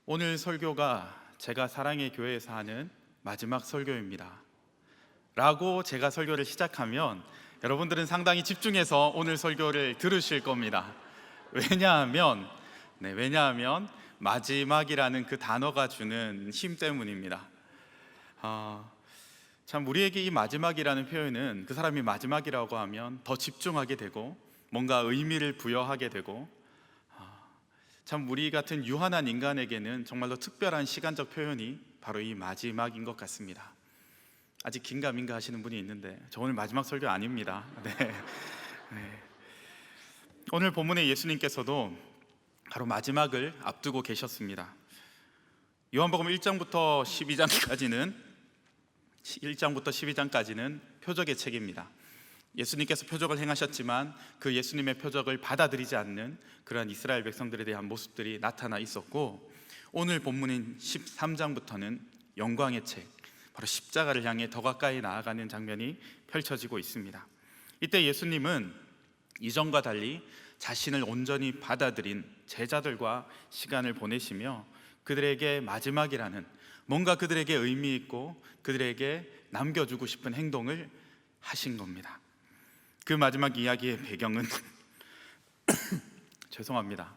오늘 설교가 제가 사랑의 교회에서 하는 마지막 설교입니다 라고 제가 설교를 시작하면 여러분들은 상당히 집중해서 오늘 설교를 들으실 겁니다. 왜냐하면 마지막이라는 그 단어가 주는 힘 때문입니다. 참 우리에게 이 마지막이라는 표현은 그 사람이 마지막이라고 하면 더 집중하게 되고 뭔가 의미를 부여하게 되고, 참 우리 같은 유한한 인간에게는 정말로 특별한 시간적 표현이 바로 이 마지막인 것 같습니다. 아직 긴가민가 하시는 분이 있는데 저 오늘 마지막 설교 아닙니다. 네. 오늘 본문의 예수님께서도 바로 마지막을 앞두고 계셨습니다. 요한복음 1장부터 12장까지는 표적의 책입니다. 예수님께서 표적을 행하셨지만 그 예수님의 표적을 받아들이지 않는 그러한 이스라엘 백성들에 대한 모습들이 나타나 있었고, 오늘 본문인 13장부터는 영광의 책, 바로 십자가를 향해 더 가까이 나아가는 장면이 펼쳐지고 있습니다. 이때 예수님은 이전과 달리 자신을 온전히 받아들인 제자들과 시간을 보내시며 그들에게 마지막이라는, 뭔가 그들에게 의미 있고 그들에게 남겨주고 싶은 행동을 하신 겁니다. 그 마지막 이야기의 배경은 죄송합니다.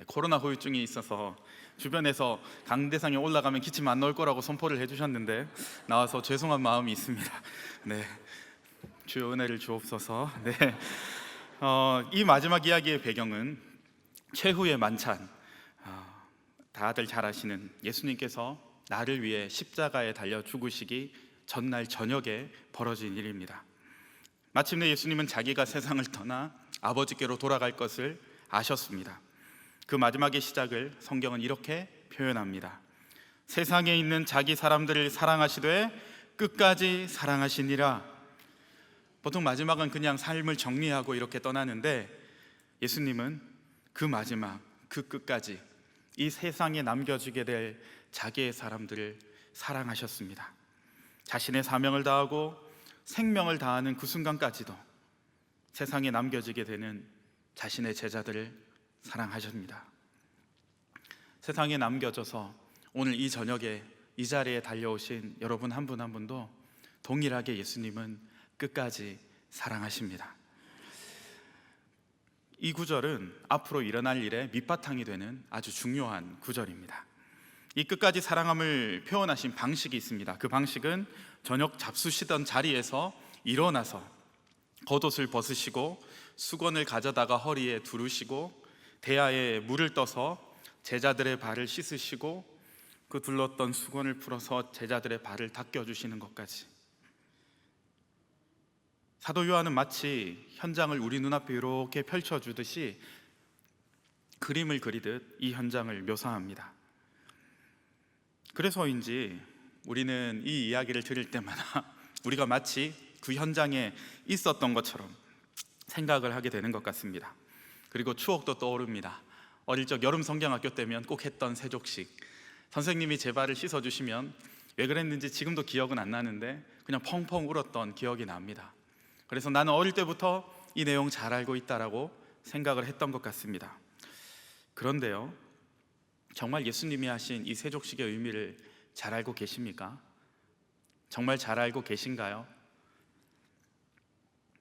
코로나 후유증이 있어서 주변에서 강대상에 올라가면 기침 안 나올 거라고 선포를 해주셨는데 나와서 죄송한 마음이 있습니다. 주여 은혜를 주옵소서. 이 마지막 이야기의 배경은 최후의 만찬, 다들 잘 아시는 예수님께서 나를 위해 십자가에 달려 죽으시기 전날 저녁에 벌어진 일입니다. 마침내 예수님은 자기가 세상을 떠나 아버지께로 돌아갈 것을 아셨습니다. 그 마지막의 시작을 성경은 이렇게 표현합니다. 세상에 있는 자기 사람들을 사랑하시되 끝까지 사랑하시니라. 보통 마지막은 그냥 삶을 정리하고 이렇게 떠나는데 예수님은 그 마지막, 그 끝까지 이 세상에 남겨지게 될 자기의 사람들을 사랑하셨습니다. 자신의 사명을 다하고 생명을 다하는 그 순간까지도 세상에 남겨지게 되는 자신의 제자들을 사랑하십니다. 세상에 남겨져서 오늘 이 저녁에 이 자리에 달려오신 여러분 한 분 한 분도 동일하게 예수님은 끝까지 사랑하십니다. 이 구절은 앞으로 일어날 일의 밑바탕이 되는 아주 중요한 구절입니다. 이 끝까지 사랑함을 표현하신 방식이 있습니다. 그 방식은 저녁 잡수시던 자리에서 일어나서 겉옷을 벗으시고 수건을 가져다가 허리에 두르시고 대야에 물을 떠서 제자들의 발을 씻으시고 그 둘렀던 수건을 풀어서 제자들의 발을 닦여주시는 것까지, 사도 요한은 마치 현장을 우리 눈앞에 이렇게 펼쳐주듯이 그림을 그리듯 이 현장을 묘사합니다. 그래서인지 우리는 이 이야기를 들을 때마다 우리가 마치 그 현장에 있었던 것처럼 생각을 하게 되는 것 같습니다. 그리고 추억도 떠오릅니다. 어릴 적 여름 성경학교 때면 꼭 했던 세족식, 선생님이 제 발을 씻어주시면 왜 그랬는지 지금도 기억은 안 나는데 그냥 펑펑 울었던 기억이 납니다. 그래서 나는 어릴 때부터 이 내용 잘 알고 있다라고 생각을 했던 것 같습니다. 그런데요, 정말 예수님이 하신 이 세족식의 의미를 잘 알고 계십니까? 정말 잘 알고 계신가요?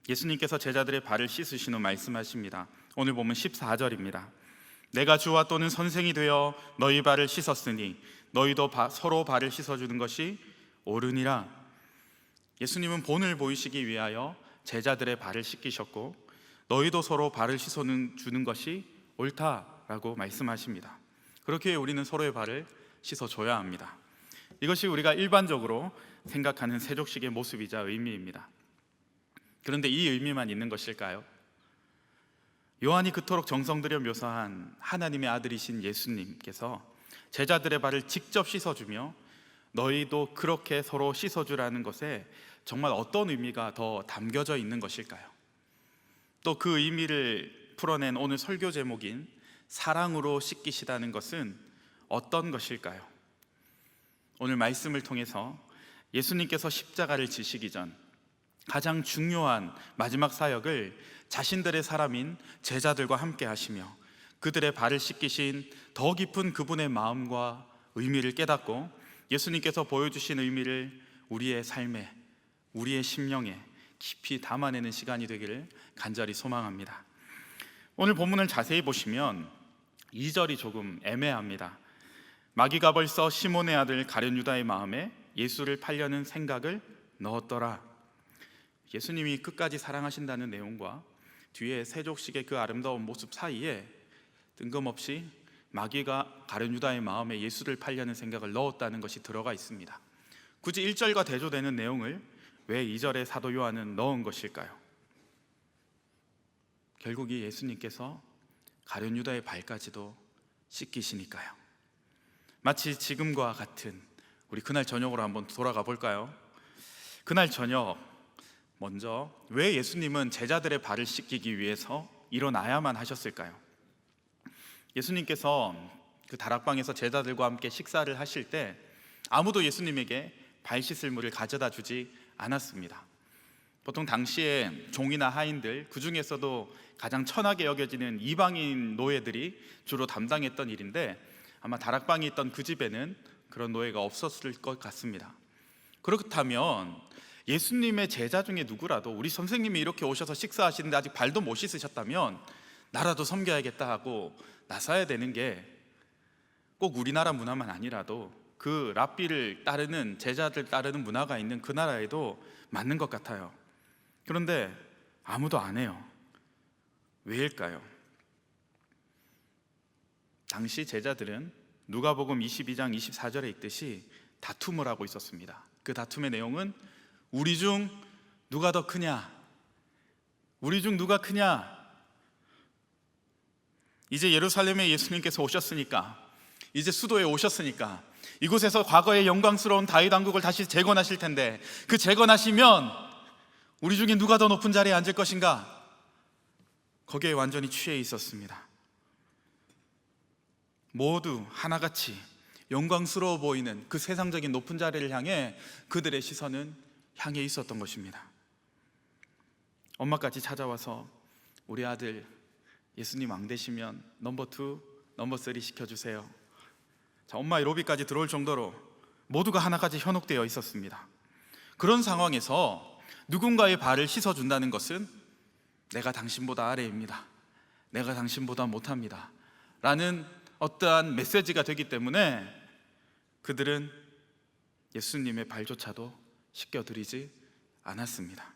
예수님께서 제자들의 발을 씻으신 후 말씀하십니다. 오늘 보면 14절입니다. 내가 주와 또는 선생이 되어 너희 발을 씻었으니 너희도 서로 발을 씻어주는 것이 옳으니라. 예수님은 본을 보이시기 위하여 제자들의 발을 씻기셨고 너희도 서로 발을 씻어주는 것이 옳다라고 말씀하십니다. 그렇게 우리는 서로의 발을 씻어줘야 합니다. 이것이 우리가 일반적으로 생각하는 세족식의 모습이자 의미입니다. 그런데 이 의미만 있는 것일까요? 요한이 그토록 정성 들여 묘사한 하나님의 아들이신 예수님께서 제자들의 발을 직접 씻어주며 너희도 그렇게 서로 씻어주라는 것에 정말 어떤 의미가 더 담겨져 있는 것일까요? 또 그 의미를 풀어낸 오늘 설교 제목인 사랑으로 씻기시다는 것은 어떤 것일까요? 오늘 말씀을 통해서 예수님께서 십자가를 지시기 전 가장 중요한 마지막 사역을 자신들의 사람인 제자들과 함께 하시며 그들의 발을 씻기신 더 깊은 그분의 마음과 의미를 깨닫고 예수님께서 보여주신 의미를 우리의 삶에, 우리의 심령에 깊이 담아내는 시간이 되기를 간절히 소망합니다. 오늘 본문을 자세히 보시면 2절이 조금 애매합니다. 마귀가 벌써 시몬의 아들 가룟 유다의 마음에 예수를 팔려는 생각을 넣었더라. 예수님이 끝까지 사랑하신다는 내용과 뒤에 세족식의 그 아름다운 모습 사이에 뜬금없이 마귀가 가룟 유다의 마음에 예수를 팔려는 생각을 넣었다는 것이 들어가 있습니다. 굳이 1절과 대조되는 내용을 왜 2절에 사도 요한은 넣은 것일까요? 결국 이 예수님께서 가룟 유다의 발까지도 씻기시니까요. 마치 지금과 같은 우리 그날 저녁으로 한번 돌아가 볼까요? 그날 저녁 먼저 왜 예수님은 제자들의 발을 씻기기 위해서 일어나야만 하셨을까요? 예수님께서 그 다락방에서 제자들과 함께 식사를 하실 때 아무도 예수님에게 발 씻을 물을 가져다 주지 않았습니다. 보통 당시에 종이나 하인들, 그 중에서도 가장 천하게 여겨지는 이방인 노예들이 주로 담당했던 일인데 아마 다락방에 있던 그 집에는 그런 노예가 없었을 것 같습니다. 그렇다면 예수님의 제자 중에 누구라도 우리 선생님이 이렇게 오셔서 식사하시는데 아직 발도 못 씻으셨다면 나라도 섬겨야겠다 하고 나서야 되는 게 꼭 우리나라 문화만 아니라도 그 랍비를 따르는 제자들 따르는 문화가 있는 그 나라에도 맞는 것 같아요. 그런데 아무도 안 해요. 왜일까요? 당시 제자들은 누가복음 22장 24절에 있듯이 다툼을 하고 있었습니다. 그 다툼의 내용은 우리 중 누가 더 크냐? 우리 중 누가 크냐? 이제 예루살렘에 예수님께서 오셨으니까, 이제 수도에 오셨으니까 이곳에서 과거의 영광스러운 다윗 왕국을 다시 재건하실 텐데 그 재건하시면 우리 중에 누가 더 높은 자리에 앉을 것인가? 거기에 완전히 취해 있었습니다. 모두 하나같이 영광스러워 보이는 그 세상적인 높은 자리를 향해 그들의 시선은 향해 있었던 것입니다. 엄마까지 찾아와서 우리 아들 예수님 왕 되시면 넘버 2, 넘버 3 시켜주세요. 자, 엄마의 로비까지 들어올 정도로 모두가 하나같이 현혹되어 있었습니다. 그런 상황에서 누군가의 발을 씻어준다는 것은 내가 당신보다 아래입니다, 내가 당신보다 못합니다 라는 어떠한 메시지가 되기 때문에 그들은 예수님의 발조차도 씻겨드리지 않았습니다.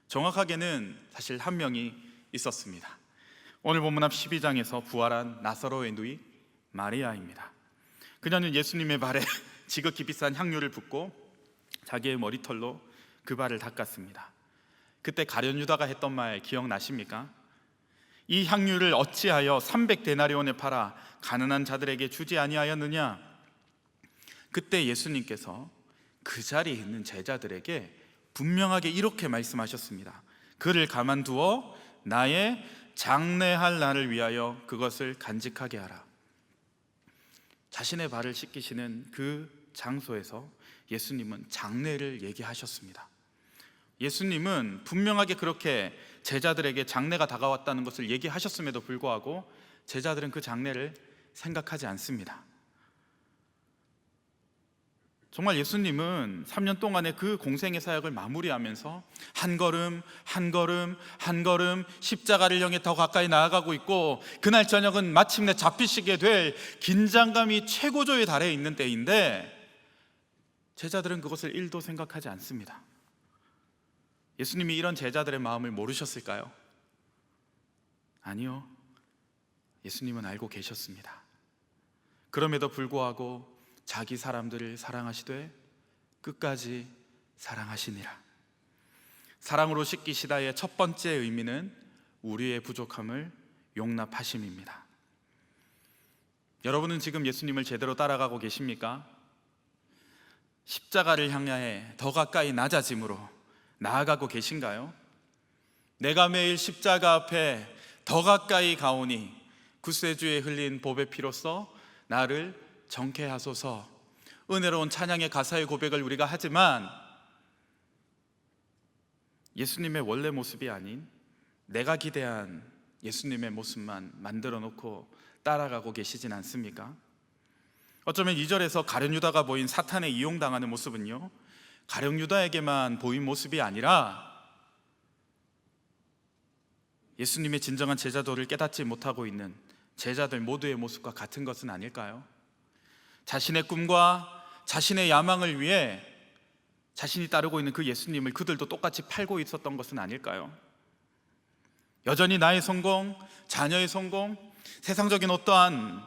정확하게는 사실 한 명이 있었습니다. 오늘 본문 앞 12장에서 부활한 나사로의 누이 마리아입니다. 그녀는 예수님의 발에 지극히 비싼 향유를 붓고 자기의 머리털로 그 발을 닦았습니다. 그때 가룟 유다가 했던 말 기억나십니까? 이 향유를 어찌하여 300데나리온에 팔아 가난한 자들에게 주지 아니하였느냐? 그때 예수님께서 그 자리에 있는 제자들에게 분명하게 이렇게 말씀하셨습니다. 그를 가만두어 나의 장례할 날을 위하여 그것을 간직하게 하라. 자신의 발을 씻기시는 그 장소에서 예수님은 장례를 얘기하셨습니다. 예수님은 분명하게 그렇게 제자들에게 장례가 다가왔다는 것을 얘기하셨음에도 불구하고 제자들은 그 장례를 생각하지 않습니다. 정말 예수님은 3년 동안의 그 공생의 사역을 마무리하면서 한 걸음 한 걸음 한 걸음 십자가를 향해 더 가까이 나아가고 있고, 그날 저녁은 마침내 잡히시게 될 긴장감이 최고조에 달해 있는 때인데 제자들은 그것을 1도 생각하지 않습니다. 예수님이 이런 제자들의 마음을 모르셨을까요? 아니요, 예수님은 알고 계셨습니다. 그럼에도 불구하고 자기 사람들을 사랑하시되 끝까지 사랑하시니라. 사랑으로 씻기시다의 첫 번째 의미는 우리의 부족함을 용납하심입니다. 여러분은 지금 예수님을 제대로 따라가고 계십니까? 십자가를 향해 더 가까이 낮아짐으로 나아가고 계신가요? 내가 매일 십자가 앞에 더 가까이 가오니 구세주에 흘린 보배 피로써 나를 정케하소서. 은혜로운 찬양의 가사의 고백을 우리가 하지만 예수님의 원래 모습이 아닌 내가 기대한 예수님의 모습만 만들어 놓고 따라가고 계시진 않습니까? 어쩌면 2절에서 가룟 유다가 보인 사탄에 이용당하는 모습은요, 가룟 유다에게만 보인 모습이 아니라 예수님의 진정한 제자도를 깨닫지 못하고 있는 제자들 모두의 모습과 같은 것은 아닐까요? 자신의 꿈과 자신의 야망을 위해 자신이 따르고 있는 그 예수님을 그들도 똑같이 팔고 있었던 것은 아닐까요? 여전히 나의 성공, 자녀의 성공, 세상적인 어떠한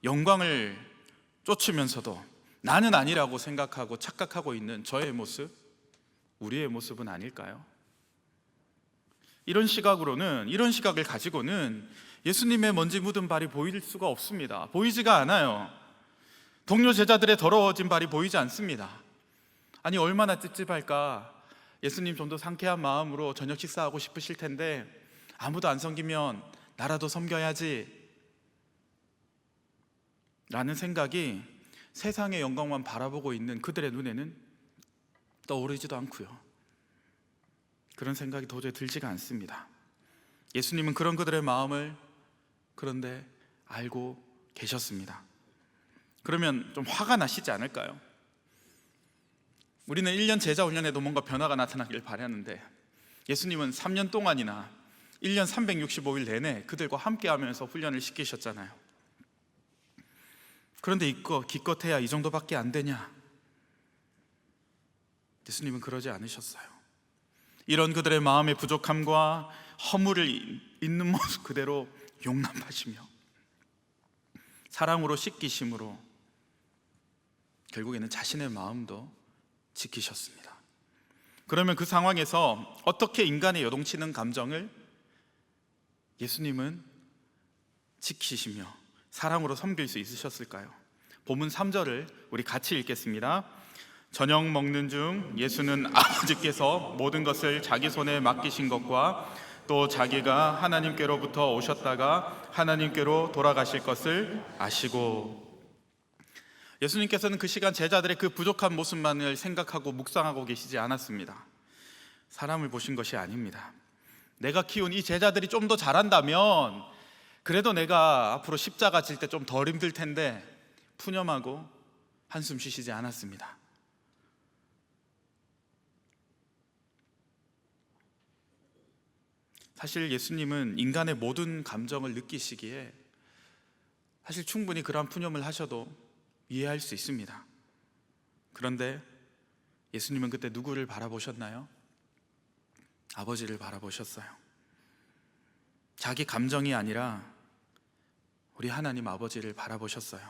영광을 쫓으면서도 나는 아니라고 생각하고 착각하고 있는 저의 모습, 우리의 모습은 아닐까요? 이런 시각을 가지고는 예수님의 먼지 묻은 발이 보일 수가 없습니다. 보이지가 않아요. 동료 제자들의 더러워진 발이 보이지 않습니다. 아니, 얼마나 찝찝할까. 예수님 좀 더 상쾌한 마음으로 저녁 식사하고 싶으실 텐데 아무도 안 섬기면 나라도 섬겨야지 라는 생각이 세상의 영광만 바라보고 있는 그들의 눈에는 떠오르지도 않고요, 그런 생각이 도저히 들지가 않습니다. 예수님은 그런 그들의 마음을 그런데 알고 계셨습니다. 그러면 좀 화가 나시지 않을까요? 우리는 1년 제자 훈련에도 뭔가 변화가 나타나길 바라는데 예수님은 3년 동안이나 1년 365일 내내 그들과 함께 하면서 훈련을 시키셨잖아요. 그런데 이거 기껏해야 이 정도밖에 안 되냐? 예수님은 그러지 않으셨어요. 이런 그들의 마음의 부족함과 허물을 있는 모습 그대로 용납하시며 사랑으로 씻기심으로 결국에는 자신의 마음도 지키셨습니다. 그러면 그 상황에서 어떻게 인간의 요동치는 감정을 예수님은 지키시며 사랑으로 섬길 수 있으셨을까요? 본문 3절을 우리 같이 읽겠습니다. 저녁 먹는 중 예수는 아버지께서 모든 것을 자기 손에 맡기신 것과 또 자기가 하나님께로부터 오셨다가 하나님께로 돌아가실 것을 아시고, 예수님께서는 그 시간 제자들의 그 부족한 모습만을 생각하고 묵상하고 계시지 않았습니다. 사람을 보신 것이 아닙니다. 내가 키운 이 제자들이 좀 더 잘한다면 그래도 내가 앞으로 십자가 질 때 좀 덜 힘들 텐데 푸념하고 한숨 쉬시지 않았습니다. 사실 예수님은 인간의 모든 감정을 느끼시기에 사실 충분히 그러한 푸념을 하셔도 이해할 수 있습니다. 그런데 예수님은 그때 누구를 바라보셨나요? 아버지를 바라보셨어요. 자기 감정이 아니라 우리 하나님 아버지를 바라보셨어요.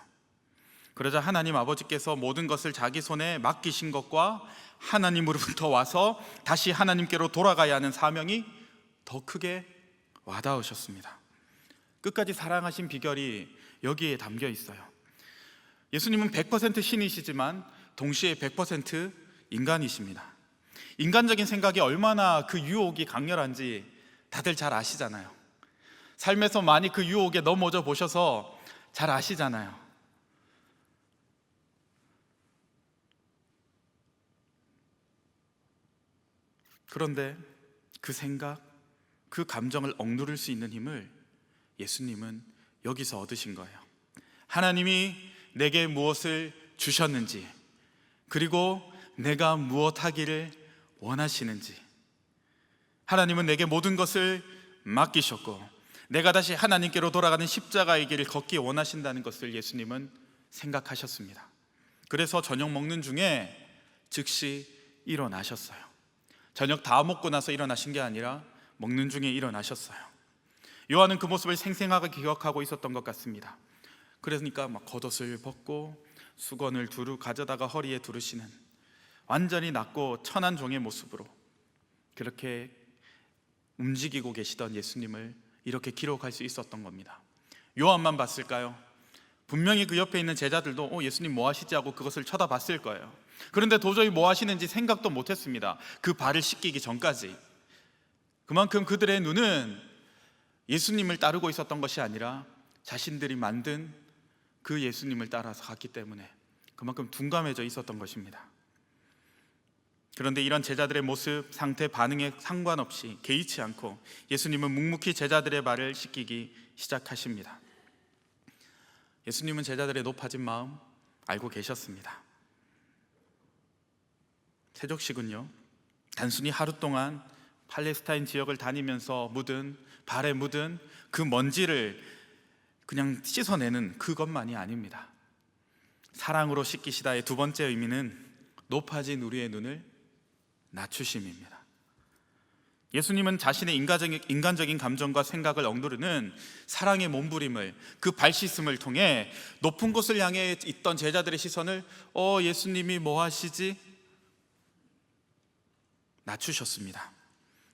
그러자 하나님 아버지께서 모든 것을 자기 손에 맡기신 것과 하나님으로부터 와서 다시 하나님께로 돌아가야 하는 사명이 더 크게 와닿으셨습니다. 끝까지 사랑하신 비결이 여기에 담겨 있어요. 예수님은 100% 신이시지만 동시에 100% 인간이십니다. 인간적인 생각이 얼마나 그 유혹이 강렬한지 다들 잘 아시잖아요. 삶에서 많이 그 유혹에 넘어져 보셔서 잘 아시잖아요. 그런데 그 생각, 그 감정을 억누를 수 있는 힘을 예수님은 여기서 얻으신 거예요. 하나님이 내게 무엇을 주셨는지, 그리고 내가 무엇 하기를 원하시는지, 하나님은 내게 모든 것을 맡기셨고 내가 다시 하나님께로 돌아가는 십자가의 길을 걷기 원하신다는 것을 예수님은 생각하셨습니다. 그래서 저녁 먹는 중에 즉시 일어나셨어요. 저녁 다 먹고 나서 일어나신 게 아니라 먹는 중에 일어나셨어요. 요한은 그 모습을 생생하게 기억하고 있었던 것 같습니다. 그러니까 막 겉옷을 벗고 수건을 가져다가 허리에 두르시는 완전히 낮고 천한 종의 모습으로 그렇게 움직이고 계시던 예수님을 이렇게 기록할 수 있었던 겁니다. 요한만 봤을까요? 분명히 그 옆에 있는 제자들도 예수님 뭐 하시지 하고 그것을 쳐다봤을 거예요. 그런데 도저히 뭐 하시는지 생각도 못했습니다. 그 발을 씻기기 전까지. 그만큼 그들의 눈은 예수님을 따르고 있었던 것이 아니라 자신들이 만든 그 예수님을 따라서 갔기 때문에 그만큼 둔감해져 있었던 것입니다. 그런데 이런 제자들의 모습, 상태, 반응에 상관없이 개의치 않고 예수님은 묵묵히 제자들의 발을 씻기기 시작하십니다. 예수님은 제자들의 높아진 마음 알고 계셨습니다. 세족식은요, 단순히 하루 동안 팔레스타인 지역을 다니면서 발에 묻은 그 먼지를 그냥 씻어내는 그것만이 아닙니다. 사랑으로 씻기시다의 두 번째 의미는 높아진 우리의 눈을 낮추심입니다. 예수님은 자신의 인간적인 감정과 생각을 억누르는 사랑의 몸부림을, 그 발 씻음을 통해 높은 곳을 향해 있던 제자들의 시선을 예수님이 뭐 하시지? 낮추셨습니다.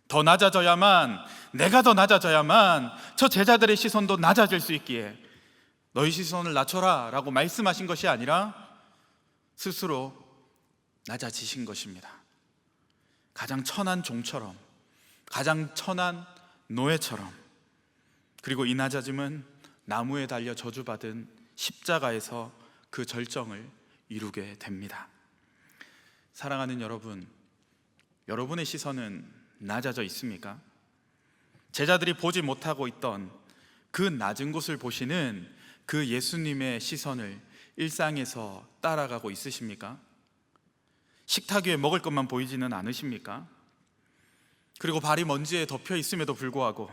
더 낮아져야만, 내가 더 낮아져야만 저 제자들의 시선도 낮아질 수 있기에 너희 시선을 낮춰라 라고 말씀하신 것이 아니라 스스로 낮아지신 것입니다. 가장 천한 종처럼, 가장 천한 노예처럼. 그리고 이 낮아짐은 나무에 달려 저주받은 십자가에서 그 절정을 이루게 됩니다. 사랑하는 여러분, 여러분의 시선은 낮아져 있습니까? 제자들이 보지 못하고 있던 그 낮은 곳을 보시는 그 예수님의 시선을 일상에서 따라가고 있으십니까? 식탁 위에 먹을 것만 보이지는 않으십니까? 그리고 발이 먼지에 덮여 있음에도 불구하고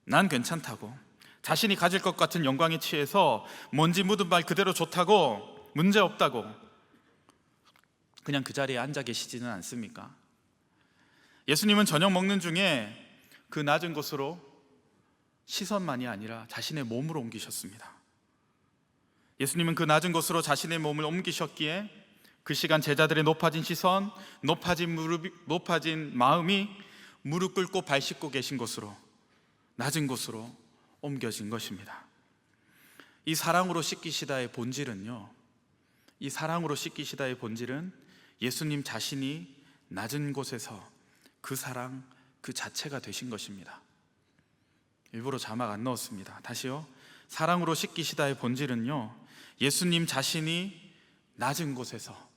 난 괜찮다고, 자신이 가질 것 같은 영광에 취해서 먼지 묻은 발 그대로 좋다고, 문제없다고 그냥 그 자리에 앉아 계시지는 않습니까? 예수님은 저녁 먹는 중에 그 낮은 곳으로 시선만이 아니라 자신의 몸을 옮기셨습니다. 예수님은 그 낮은 곳으로 자신의 몸을 옮기셨기에 그 시간 제자들의 높아진 시선, 높아진 마음이 무릎 꿇고 발 씻고 계신 곳으로, 낮은 곳으로 옮겨진 것입니다. 이 사랑으로 씻기시다의 본질은요, 이 사랑으로 씻기시다의 본질은 예수님 자신이 낮은 곳에서 그 사랑 그 자체가 되신 것입니다. 일부러 자막 안 넣었습니다. 다시요. 사랑으로 씻기시다의 본질은요, 예수님 자신이 낮은 곳에서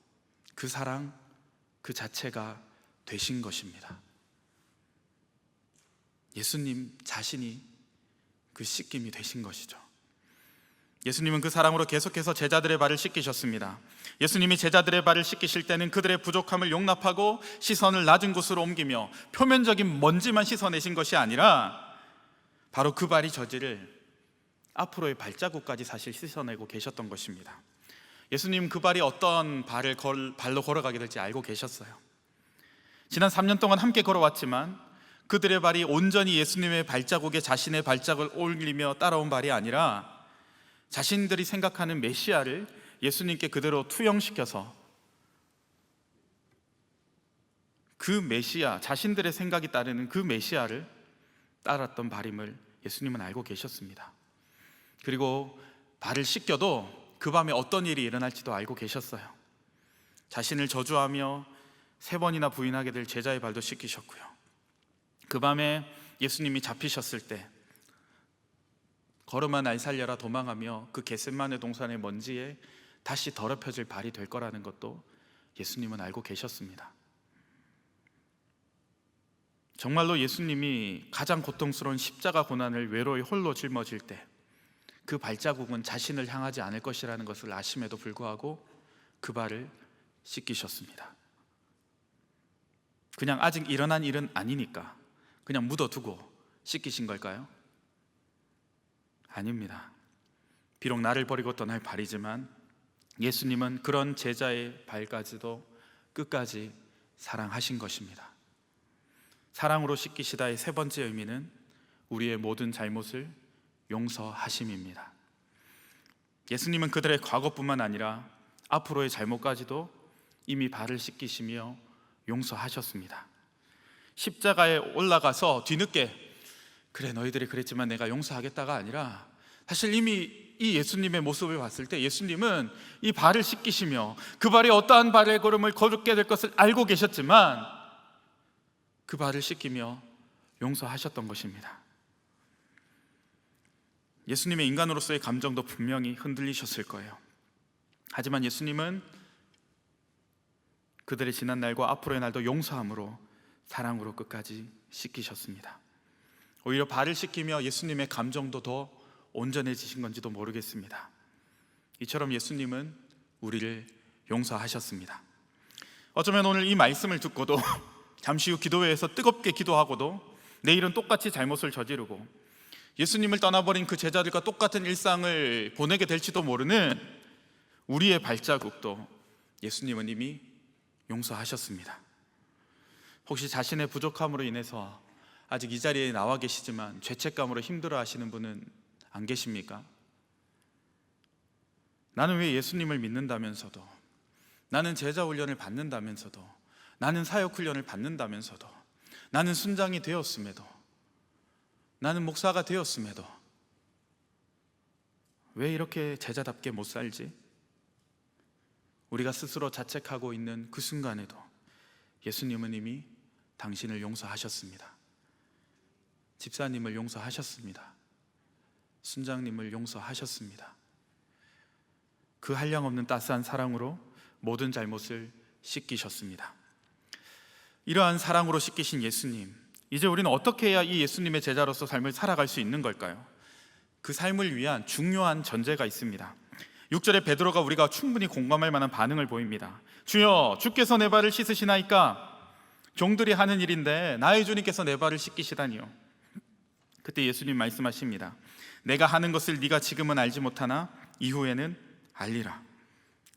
그 사랑 그 자체가 되신 것입니다. 예수님 자신이 그 씻김이 되신 것이죠. 예수님은 그 사랑으로 계속해서 제자들의 발을 씻기셨습니다. 예수님이 제자들의 발을 씻기실 때는 그들의 부족함을 용납하고 시선을 낮은 곳으로 옮기며 표면적인 먼지만 씻어내신 것이 아니라 바로 그 발이 저지를 앞으로의 발자국까지 사실 씻어내고 계셨던 것입니다. 예수님 그 발이 어떤 발로 걸어가게 될지 알고 계셨어요. 지난 3년 동안 함께 걸어왔지만 그들의 발이 온전히 예수님의 발자국에 자신의 발자국을 올리며 따라온 발이 아니라 자신들이 생각하는 메시아를 예수님께 그대로 투영시켜서 그 메시아, 자신들의 생각이 따르는 그 메시아를 따랐던 발임을 예수님은 알고 계셨습니다. 그리고 발을 씻겨도 그 밤에 어떤 일이 일어날지도 알고 계셨어요. 자신을 저주하며 3번이나 부인하게 될 제자의 발도 씻기셨고요. 그 밤에 예수님이 잡히셨을 때 걸음아 날 살려라 도망하며 그 겟세마네 동산의 먼지에 다시 더럽혀질 발이 될 거라는 것도 예수님은 알고 계셨습니다. 정말로 예수님이 가장 고통스러운 십자가 고난을 외로이 홀로 짊어질 때 그 발자국은 자신을 향하지 않을 것이라는 것을 아심에도 불구하고 그 발을 씻기셨습니다. 그냥 아직 일어난 일은 아니니까 그냥 묻어두고 씻기신 걸까요? 아닙니다. 비록 나를 버리고 떠날 발이지만 예수님은 그런 제자의 발까지도 끝까지 사랑하신 것입니다. 사랑으로 씻기시다의 3번째 의미는 우리의 모든 잘못을 용서하심입니다. 예수님은 그들의 과거뿐만 아니라 앞으로의 잘못까지도 이미 발을 씻기시며 용서하셨습니다. 십자가에 올라가서 뒤늦게 그래 너희들이 그랬지만 내가 용서하겠다가 아니라 사실 이미 이 예수님의 모습을 봤을 때 예수님은 이 발을 씻기시며 그 발이 어떠한 발의 걸음을 걸게 될 것을 알고 계셨지만 그 발을 씻기며 용서하셨던 것입니다. 예수님의 인간으로서의 감정도 분명히 흔들리셨을 거예요. 하지만 예수님은 그들의 지난 날과 앞으로의 날도 용서함으로 사랑으로 끝까지 씻기셨습니다. 오히려 발을 씻기며 예수님의 감정도 더 온전해지신 건지도 모르겠습니다. 이처럼 예수님은 우리를 용서하셨습니다. 어쩌면 오늘 이 말씀을 듣고도 잠시 후 기도회에서 뜨겁게 기도하고도 내일은 똑같이 잘못을 저지르고 예수님을 떠나버린 그 제자들과 똑같은 일상을 보내게 될지도 모르는 우리의 발자국도 예수님은 이미 용서하셨습니다. 혹시 자신의 부족함으로 인해서 아직 이 자리에 나와 계시지만 죄책감으로 힘들어 하시는 분은 안 계십니까? 나는 왜 예수님을 믿는다면서도, 나는 제자 훈련을 받는다면서도, 나는 사역 훈련을 받는다면서도, 나는 순장이 되었음에도, 나는 목사가 되었음에도 왜 이렇게 제자답게 못 살지? 우리가 스스로 자책하고 있는 그 순간에도 예수님은 이미 당신을 용서하셨습니다. 집사님을 용서하셨습니다. 순장님을 용서하셨습니다. 그 한량없는 따스한 사랑으로 모든 잘못을 씻기셨습니다. 이러한 사랑으로 씻기신 예수님, 이제 우리는 어떻게 해야 이 예수님의 제자로서 삶을 살아갈 수 있는 걸까요? 그 삶을 위한 중요한 전제가 있습니다. 6절에 베드로가 우리가 충분히 공감할 만한 반응을 보입니다. 주여, 주께서 내 발을 씻으시나이까? 종들이 하는 일인데 나의 주님께서 내 발을 씻기시다니요. 그때 예수님 말씀하십니다. 내가 하는 것을 네가 지금은 알지 못하나 이후에는 알리라.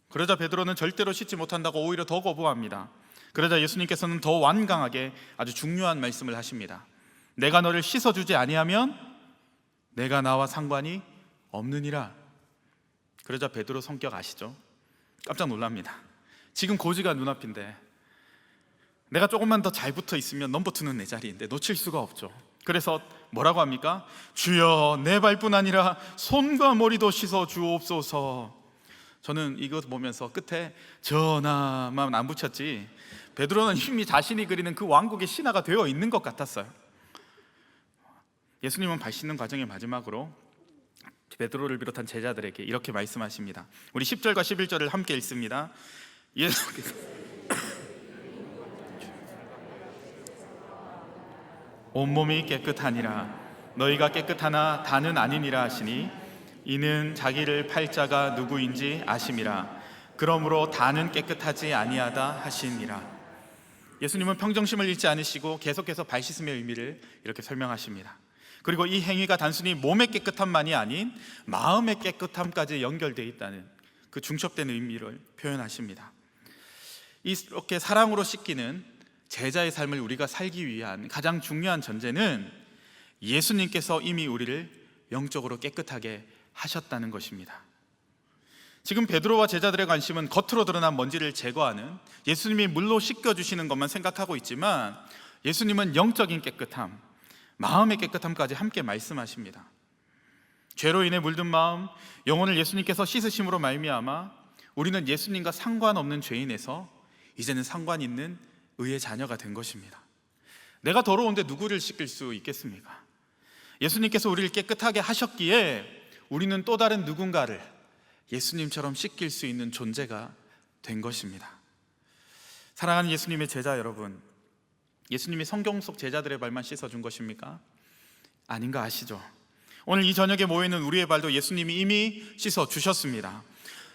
그러자 베드로는 절대로 씻지 못한다고 오히려 더 거부합니다. 그러자 예수님께서는 더 완강하게 아주 중요한 말씀을 하십니다. 내가 너를 씻어주지 아니하면 내가 나와 상관이 없느니라. 그러자 베드로 성격 아시죠? 깜짝 놀랍니다. 지금 고지가 눈앞인데 내가 조금만 더 잘 붙어 있으면 넘버투는 내 자리인데 놓칠 수가 없죠. 그래서 뭐라고 합니까? 주여, 내 발뿐 아니라 손과 머리도 씻어 주옵소서. 저는 이것 보면서 끝에 전하만 안 붙였지 베드로는 이미 자신이 그리는 그 왕국의 신하가 되어 있는 것 같았어요. 예수님은 발 씻는 과정의 마지막으로 베드로를 비롯한 제자들에게 이렇게 말씀하십니다. 우리 10절과 11절을 함께 읽습니다. 예수께서 온몸이 깨끗하니라. 너희가 깨끗하나 다는 아니니라 하시니 이는 자기를 팔 자가 누구인지 아심이라. 그러므로 다는 깨끗하지 아니하다 하시니라. 예수님은 평정심을 잃지 않으시고 계속해서 발 씻음의 의미를 이렇게 설명하십니다. 그리고 이 행위가 단순히 몸의 깨끗함만이 아닌 마음의 깨끗함까지 연결되어 있다는 그 중첩된 의미를 표현하십니다. 이렇게 사랑으로 씻기는 제자의 삶을 우리가 살기 위한 가장 중요한 전제는 예수님께서 이미 우리를 영적으로 깨끗하게 하셨다는 것입니다. 지금 베드로와 제자들의 관심은 겉으로 드러난 먼지를 제거하는 예수님이 물로 씻겨주시는 것만 생각하고 있지만 예수님은 영적인 깨끗함, 마음의 깨끗함까지 함께 말씀하십니다. 죄로 인해 물든 마음, 영혼을 예수님께서 씻으심으로 말미암아 우리는 예수님과 상관없는 죄인에서 이제는 상관 있는 의의 자녀가 된 것입니다. 내가 더러운데 누구를 씻길 수 있겠습니까? 예수님께서 우리를 깨끗하게 하셨기에 우리는 또 다른 누군가를 예수님처럼 씻길 수 있는 존재가 된 것입니다. 사랑하는 예수님의 제자 여러분, 예수님이 성경 속 제자들의 발만 씻어준 것입니까? 아닌 거 아시죠? 오늘 이 저녁에 모여있는 우리의 발도 예수님이 이미 씻어주셨습니다.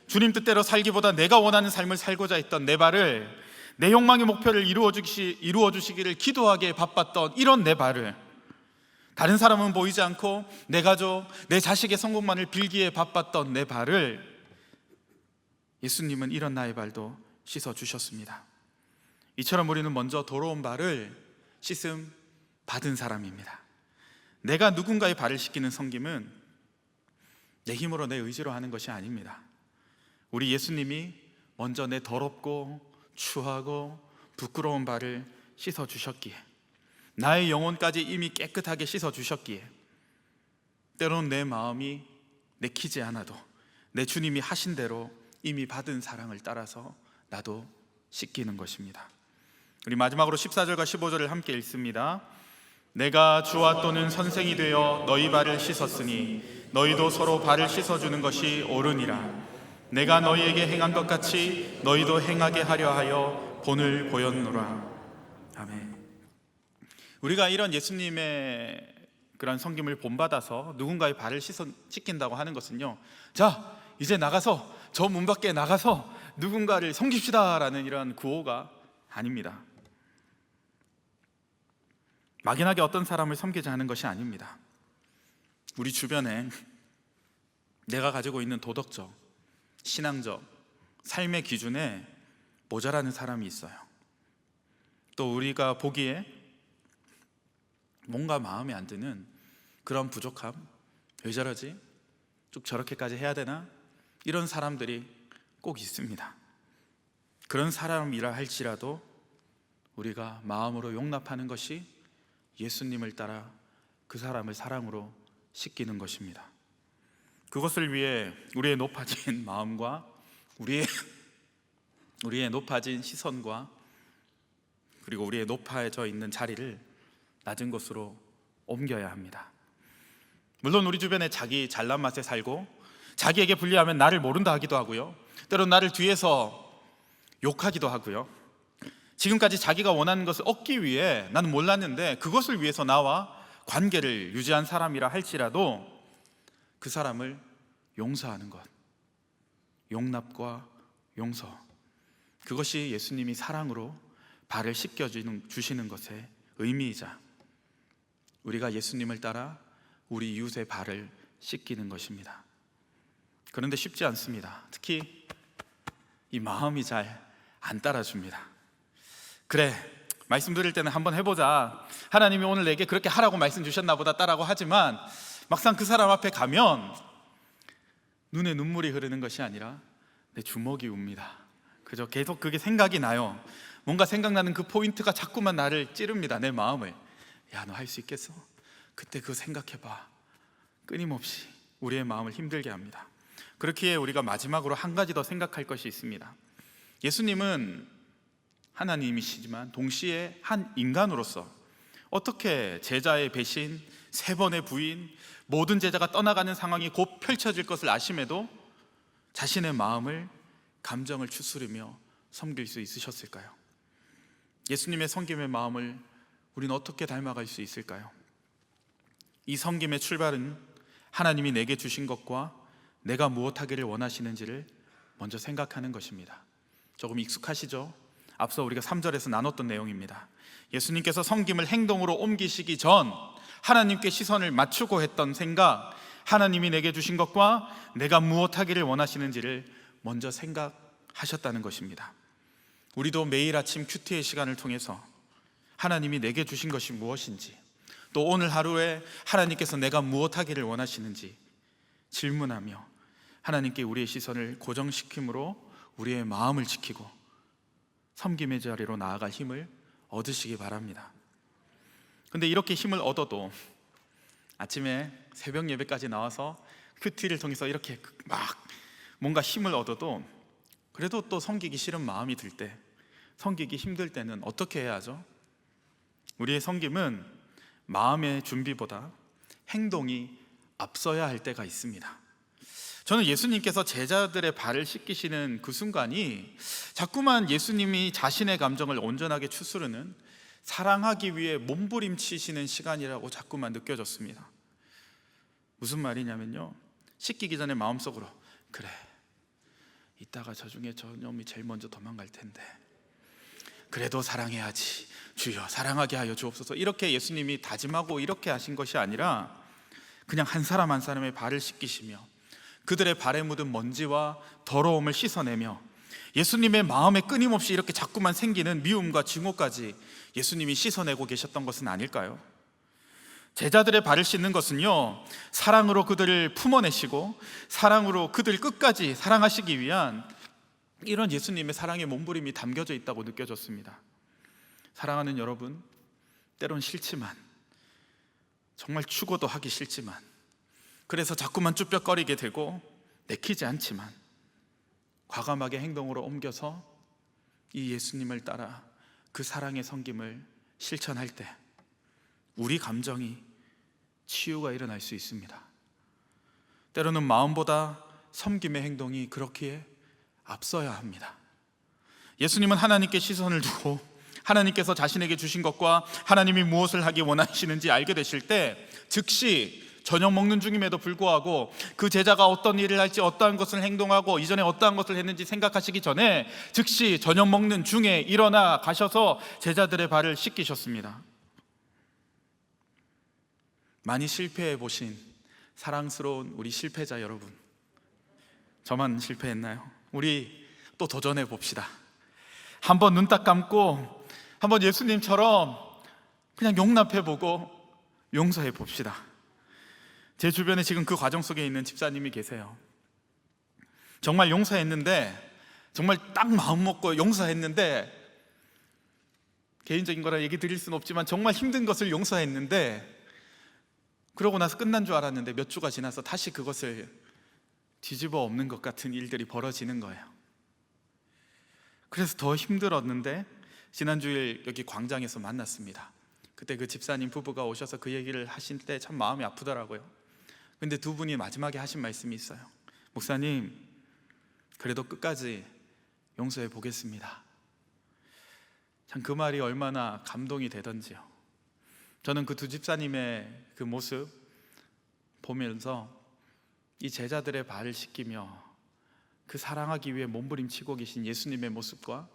주님 뜻대로 살기보다 내가 원하는 삶을 살고자 했던 내 발을, 내 욕망의 목표를 이루어주시기를 기도하기에 바빴던 이런 내 발을, 다른 사람은 보이지 않고 내 가족, 내 자식의 성공만을 빌기에 바빴던 내 발을 예수님은 이런 나의 발도 씻어주셨습니다. 이처럼 우리는 먼저 더러운 발을 씻음 받은 사람입니다. 내가 누군가의 발을 씻기는 섬김은 내 힘으로 내 의지로 하는 것이 아닙니다. 우리 예수님이 먼저 내 더럽고 추하고 부끄러운 발을 씻어주셨기에, 나의 영혼까지 이미 깨끗하게 씻어주셨기에 때로는 내 마음이 내키지 않아도 내 주님이 하신 대로 이미 받은 사랑을 따라서 나도 씻기는 것입니다. 우리 마지막으로 14절과 15절을 함께 읽습니다. 내가 주와 또는 선생이 되어 너희 발을 씻었으니 너희도 서로 발을 씻어주는 것이 옳으니라. 내가 너희에게 행한 것 같이 너희도 행하게 하려 하여 본을 보였노라. 아멘. 우리가 이런 예수님의 그런 섬김을 본받아서 누군가의 발을 씻긴다고 하는 것은요, 자 이제 나가서 저 문 밖에 나가서 누군가를 섬깁시다 라는 이런 구호가 아닙니다. 막연하게 어떤 사람을 섬기자 하는 것이 아닙니다. 우리 주변에 내가 가지고 있는 도덕적, 신앙적, 삶의 기준에 모자라는 사람이 있어요. 또 우리가 보기에 뭔가 마음에 안 드는 그런 부족함, 왜 저러지? 쭉 저렇게까지 해야 되나? 이런 사람들이 꼭 있습니다. 그런 사람이라 할지라도 우리가 마음으로 용납하는 것이 예수님을 따라 그 사람을 사랑으로 씻기는 것입니다. 그것을 위해 우리의 높아진 마음과 우리의 높아진 시선과 그리고 우리의 높아져 있는 자리를 낮은 곳으로 옮겨야 합니다. 물론 우리 주변에 자기 잘난 맛에 살고 자기에게 불리하면 나를 모른다 하기도 하고요, 때론 나를 뒤에서 욕하기도 하고요, 지금까지 자기가 원하는 것을 얻기 위해 나는 몰랐는데 그것을 위해서 나와 관계를 유지한 사람이라 할지라도 그 사람을 용서하는 것, 용납과 용서, 그것이 예수님이 사랑으로 발을 씻겨주시는 것의 의미이자 우리가 예수님을 따라 우리 이웃의 발을 씻기는 것입니다. 그런데 쉽지 않습니다. 특히 이 마음이 잘 안 따라줍니다. 그래, 말씀 드릴 때는 한번 해보자, 하나님이 오늘 내게 그렇게 하라고 말씀 주셨나 보다 따라고 하지만 막상 그 사람 앞에 가면 눈에 눈물이 흐르는 것이 아니라 내 주먹이 웁니다. 그저 계속 그게 생각이 나요. 뭔가 생각나는 그 포인트가 자꾸만 나를 찌릅니다. 내 마음을. 야, 너 할 수 있겠어? 그때 그거 생각해봐. 끊임없이 우리의 마음을 힘들게 합니다. 그렇기에 우리가 마지막으로 한 가지 더 생각할 것이 있습니다. 예수님은 하나님이시지만 동시에 한 인간으로서 어떻게 제자의 배신, 3번의 부인, 모든 제자가 떠나가는 상황이 곧 펼쳐질 것을 아심에도 자신의 마음을, 감정을 추스르며 섬길 수 있으셨을까요? 예수님의 섬김의 마음을 우리는 어떻게 닮아갈 수 있을까요? 이 섬김의 출발은 하나님이 내게 주신 것과 내가 무엇하기를 원하시는지를 먼저 생각하는 것입니다. 조금 익숙하시죠? 앞서 우리가 3절에서 나눴던 내용입니다. 예수님께서 섬김을 행동으로 옮기시기 전 하나님께 시선을 맞추고 했던 생각, 하나님이 내게 주신 것과 내가 무엇하기를 원하시는지를 먼저 생각하셨다는 것입니다. 우리도 매일 아침 큐티의 시간을 통해서 하나님이 내게 주신 것이 무엇인지, 또 오늘 하루에 하나님께서 내가 무엇하기를 원하시는지 질문하며 하나님께 우리의 시선을 고정시킴으로 우리의 마음을 지키고 섬김의 자리로 나아갈 힘을 얻으시기 바랍니다. 근데 이렇게 힘을 얻어도 아침에 새벽 예배까지 나와서 큐티를 통해서 이렇게 막 뭔가 힘을 얻어도 그래도 또 섬기기 싫은 마음이 들 때, 섬기기 힘들 때는 어떻게 해야 하죠? 우리의 섬김은 마음의 준비보다 행동이 앞서야 할 때가 있습니다. 저는 예수님께서 제자들의 발을 씻기시는 그 순간이 자꾸만 예수님이 자신의 감정을 온전하게 추스르는, 사랑하기 위해 몸부림치시는 시간이라고 자꾸만 느껴졌습니다. 무슨 말이냐면요, 씻기기 전에 마음속으로 그래, 이따가 저 중에 저 놈이 제일 먼저 도망갈 텐데 그래도 사랑해야지, 주여 사랑하게 하여 주옵소서, 이렇게 예수님이 다짐하고 이렇게 하신 것이 아니라 그냥 한 사람 한 사람의 발을 씻기시며 그들의 발에 묻은 먼지와 더러움을 씻어내며 예수님의 마음에 끊임없이 이렇게 자꾸만 생기는 미움과 증오까지 예수님이 씻어내고 계셨던 것은 아닐까요? 제자들의 발을 씻는 것은요, 사랑으로 그들을 품어내시고 사랑으로 그들 끝까지 사랑하시기 위한 이런 예수님의 사랑의 몸부림이 담겨져 있다고 느껴졌습니다. 사랑하는 여러분, 때론 싫지만, 정말 죽어도 하기 싫지만, 그래서 자꾸만 쭈뼛거리게 되고 내키지 않지만 과감하게 행동으로 옮겨서 이 예수님을 따라 그 사랑의 섬김을 실천할 때 우리 감정이 치유가 일어날 수 있습니다. 때로는 마음보다 섬김의 행동이 그렇기에 앞서야 합니다. 예수님은 하나님께 시선을 두고 하나님께서 자신에게 주신 것과 하나님이 무엇을 하기 원하시는지 알게 되실 때 즉시 저녁 먹는 중임에도 불구하고 그 제자가 어떤 일을 할지, 어떠한 것을 행동하고 이전에 어떠한 것을 했는지 생각하시기 전에 즉시 저녁 먹는 중에 일어나 가셔서 제자들의 발을 씻기셨습니다. 많이 실패해 보신 사랑스러운 우리 실패자 여러분, 저만 실패했나요? 우리 또 도전해 봅시다. 한번 눈 딱 감고 한번 예수님처럼 그냥 용납해 보고 용서해 봅시다. 제 주변에 지금 그 과정 속에 있는 집사님이 계세요. 정말 용서했는데, 정말 딱 마음 먹고 용서했는데, 개인적인 거라 얘기 드릴 수는 없지만 정말 힘든 것을 용서했는데, 그러고 나서 끝난 줄 알았는데 몇 주가 지나서 다시 그것을 뒤집어 엎는 것 같은 일들이 벌어지는 거예요. 그래서 더 힘들었는데 지난주일 여기 광장에서 만났습니다. 그때 그 집사님 부부가 오셔서 그 얘기를 하실 때 참 마음이 아프더라고요. 근데 두 분이 마지막에 하신 말씀이 있어요. 목사님, 그래도 끝까지 용서해 보겠습니다. 참 그 말이 얼마나 감동이 되던지요. 저는 그 두 집사님의 그 모습 보면서 이 제자들의 발을 씻기며 그 사랑하기 위해 몸부림치고 계신 예수님의 모습과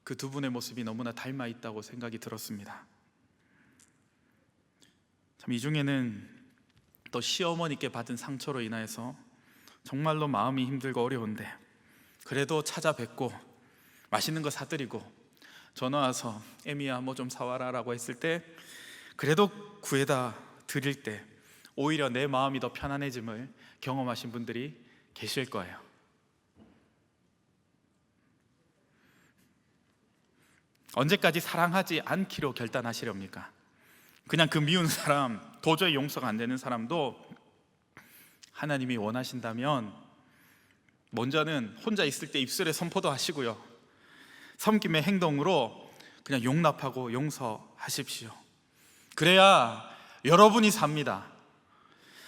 그 두 분의 모습이 너무나 닮아 있다고 생각이 들었습니다. 참 이 중에는 또 시어머니께 받은 상처로 인하여서 정말로 마음이 힘들고 어려운데 그래도 찾아뵙고 맛있는 거 사드리고 전화 와서 애미야 뭐 좀 사와라 라고 했을 때 그래도 구해다 드릴 때 오히려 내 마음이 더 편안해짐을 경험하신 분들이 계실 거예요. 언제까지 사랑하지 않기로 결단하시렵니까? 그냥 그 미운 사람, 도저히 용서가 안 되는 사람도 하나님이 원하신다면 먼저는 혼자 있을 때 입술에 선포도 하시고요, 섬김의 행동으로 그냥 용납하고 용서하십시오. 그래야 여러분이 삽니다.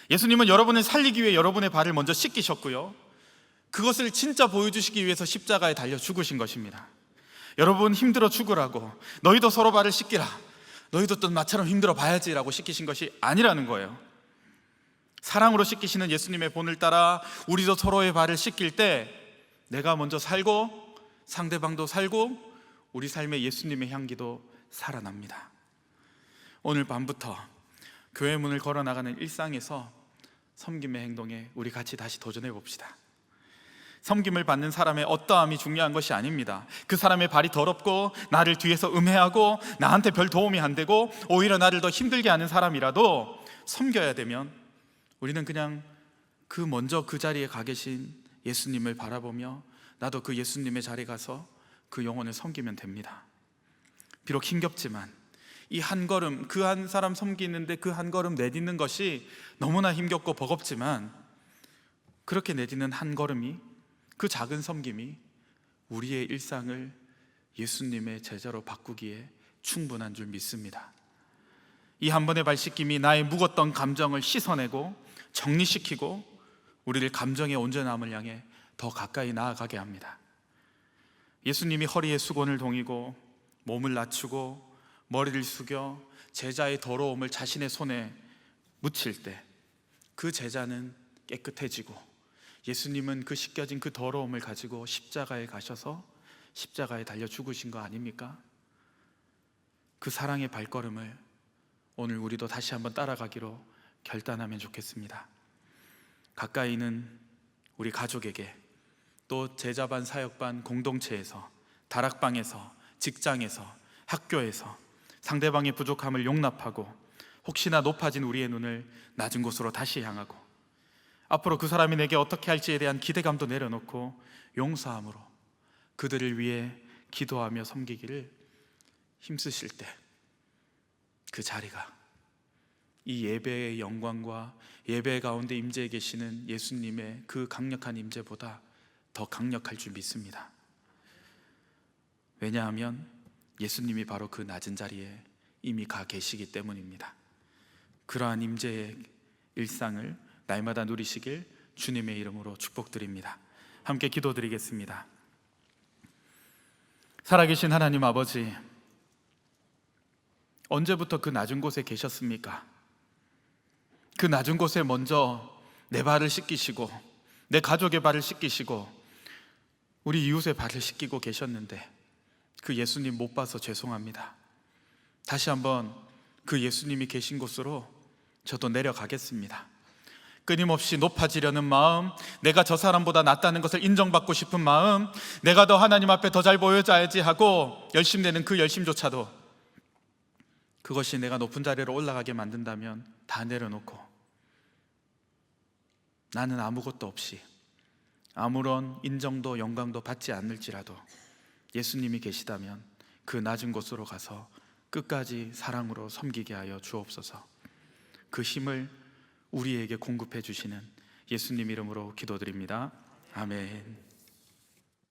예수님은 여러분을 살리기 위해 여러분의 발을 먼저 씻기셨고요, 그것을 진짜 보여주시기 위해서 십자가에 달려 죽으신 것입니다. 여러분 힘들어 죽으라고, 너희도 서로 발을 씻기라, 너희도 또 나처럼 힘들어 봐야지 라고 시키신 것이 아니라는 거예요. 사랑으로 씻기시는 예수님의 본을 따라 우리도 서로의 발을 씻길 때 내가 먼저 살고 상대방도 살고 우리 삶의 예수님의 향기도 살아납니다. 오늘 밤부터 교회 문을 걸어나가는 일상에서 섬김의 행동에 우리 같이 다시 도전해 봅시다. 섬김을 받는 사람의 어떠함이 중요한 것이 아닙니다. 그 사람의 발이 더럽고 나를 뒤에서 음해하고 나한테 별 도움이 안 되고 오히려 나를 더 힘들게 하는 사람이라도 섬겨야 되면 우리는 그냥 그 먼저 그 자리에 가 계신 예수님을 바라보며 나도 그 예수님의 자리에 가서 그 영혼을 섬기면 됩니다. 비록 힘겹지만 이 한 걸음, 그 한 사람 섬기는데 그 한 걸음 내딛는 것이 너무나 힘겹고 버겁지만 그렇게 내딛는 한 걸음이, 그 작은 섬김이 우리의 일상을 예수님의 제자로 바꾸기에 충분한 줄 믿습니다. 이 한 번의 발 씻김이 나의 묵었던 감정을 씻어내고 정리시키고 우리를 감정의 온전함을 향해 더 가까이 나아가게 합니다. 예수님이 허리에 수건을 동이고 몸을 낮추고 머리를 숙여 제자의 더러움을 자신의 손에 묻힐 때 그 제자는 깨끗해지고 예수님은 그 씻겨진 그 더러움을 가지고 십자가에 가셔서 십자가에 달려 죽으신 거 아닙니까? 그 사랑의 발걸음을 오늘 우리도 다시 한번 따라가기로 결단하면 좋겠습니다. 가까이 있는 우리 가족에게, 또 제자반 사역반 공동체에서, 다락방에서, 직장에서, 학교에서 상대방의 부족함을 용납하고 혹시나 높아진 우리의 눈을 낮은 곳으로 다시 향하고 앞으로 그 사람이 내게 어떻게 할지에 대한 기대감도 내려놓고 용서함으로 그들을 위해 기도하며 섬기기를 힘쓰실 때 그 자리가 이 예배의 영광과 예배 가운데 임재해 계시는 예수님의 그 강력한 임재보다 더 강력할 줄 믿습니다. 왜냐하면 예수님이 바로 그 낮은 자리에 이미 가 계시기 때문입니다. 그러한 임재의 일상을 날마다 누리시길 주님의 이름으로 축복드립니다. 함께 기도드리겠습니다. 살아계신 하나님 아버지, 언제부터 그 낮은 곳에 계셨습니까? 그 낮은 곳에 먼저 내 발을 씻기시고 내 가족의 발을 씻기시고 우리 이웃의 발을 씻기고 계셨는데 그 예수님 못 봐서 죄송합니다. 다시 한번 그 예수님이 계신 곳으로 저도 내려가겠습니다. 끊임없이 높아지려는 마음, 내가 저 사람보다 낫다는 것을 인정받고 싶은 마음, 내가 더 하나님 앞에 더 잘 보여줘야지 하고 열심내는 그 열심조차도 그것이 내가 높은 자리로 올라가게 만든다면 다 내려놓고 나는 아무것도 없이 아무런 인정도 영광도 받지 않을지라도 예수님이 계시다면 그 낮은 곳으로 가서 끝까지 사랑으로 섬기게 하여 주옵소서. 그 힘을 우리에게 공급해 주시는 예수님 이름으로 기도드립니다. 아멘.